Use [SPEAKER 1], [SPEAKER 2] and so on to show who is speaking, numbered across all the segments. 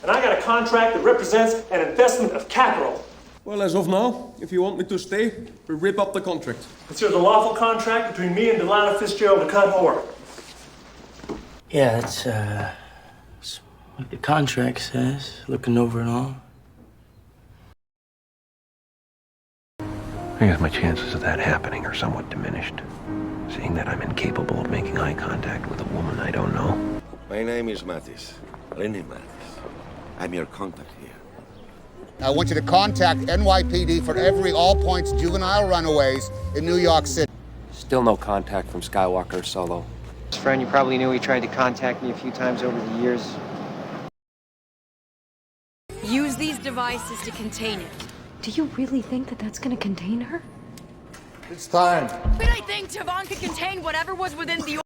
[SPEAKER 1] and I got a contract that represents an investment of capital.
[SPEAKER 2] Well, as of now, if you want me to stay, we rip up the contract.
[SPEAKER 1] Consider the lawful contract between me and Delilah Fitzgerald to cut whore.
[SPEAKER 3] Yeah, that's what the contract says, looking over it all.
[SPEAKER 4] I guess my chances of that happening are somewhat diminished, seeing that I'm incapable of making eye contact with a woman I don't know.
[SPEAKER 5] My name is Mattis, Lenny Mattis. I'm your contact here.
[SPEAKER 6] I want you to contact NYPD for every all-points juvenile runaways in New York City.
[SPEAKER 7] Still no contact from Skywalker or Solo.
[SPEAKER 8] His friend, you probably knew he tried to contact me a few times over the years.
[SPEAKER 9] Use these devices to contain it.
[SPEAKER 10] Do you really think that that's going to contain her?
[SPEAKER 6] It's time.
[SPEAKER 9] But I think Tavon could contain whatever was within the...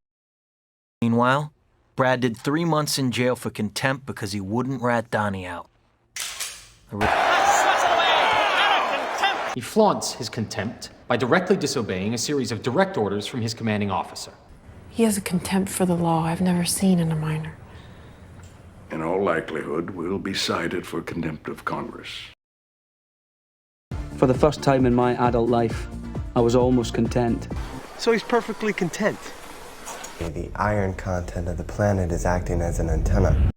[SPEAKER 3] Meanwhile, Brad did 3 months in jail for contempt because he wouldn't rat Donnie out.
[SPEAKER 11] He flaunts his contempt by directly disobeying a series of direct orders from his commanding officer.
[SPEAKER 10] He has a contempt for the law I've never seen in a minor.
[SPEAKER 12] In all likelihood, we'll be cited for contempt of Congress.
[SPEAKER 13] For the first time in my adult life, I was almost content.
[SPEAKER 7] So he's perfectly content.
[SPEAKER 8] The iron content of the planet is acting as an antenna.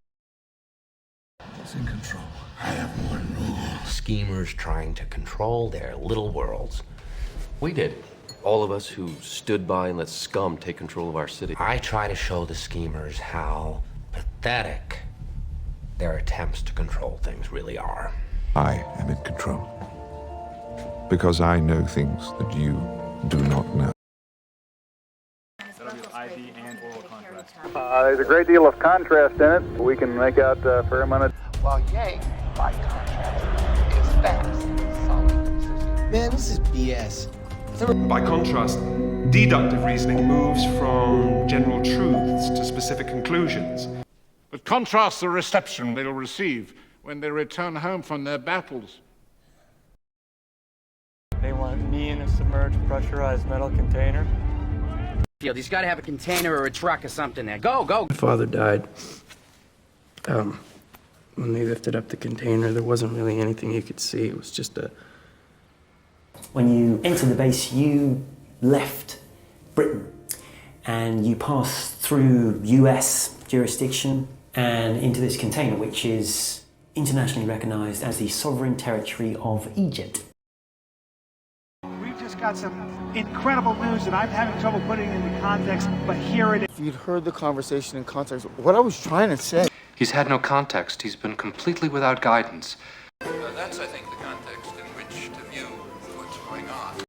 [SPEAKER 4] It's in control. I have one rule. Schemers trying to control their little worlds.
[SPEAKER 7] We did. All of us who stood by and let scum take control of our city.
[SPEAKER 4] I try to show the schemers how pathetic their attempts to control things really are.
[SPEAKER 12] I am in control. Because I know things that you do not know.
[SPEAKER 14] There's a great deal of contrast in it. We can make out a fair amount of...
[SPEAKER 6] Well, yay, by contrast, is fast, solid, consistent.
[SPEAKER 8] Man, this is BS.
[SPEAKER 2] By contrast, deductive reasoning moves from general truths to specific conclusions.
[SPEAKER 12] But contrast the reception they'll receive when they return home from their battles.
[SPEAKER 8] They want me in a submerged, pressurized metal container.
[SPEAKER 7] He's got to have a container or a truck or something there. Go, go!
[SPEAKER 3] My father died. When they lifted up the container, there wasn't really anything you could see. It was just a...
[SPEAKER 13] When you entered the base, you left Britain and you passed through US jurisdiction and into this container, which is internationally recognized as the sovereign territory of Egypt.
[SPEAKER 14] We've just got some incredible news that I'm having trouble putting into context, but here it is.
[SPEAKER 8] If you'd heard the conversation in context, what I was trying to say.
[SPEAKER 11] He's had no context. He's been completely without guidance.
[SPEAKER 12] That's, I think, the context in which to view what's going on.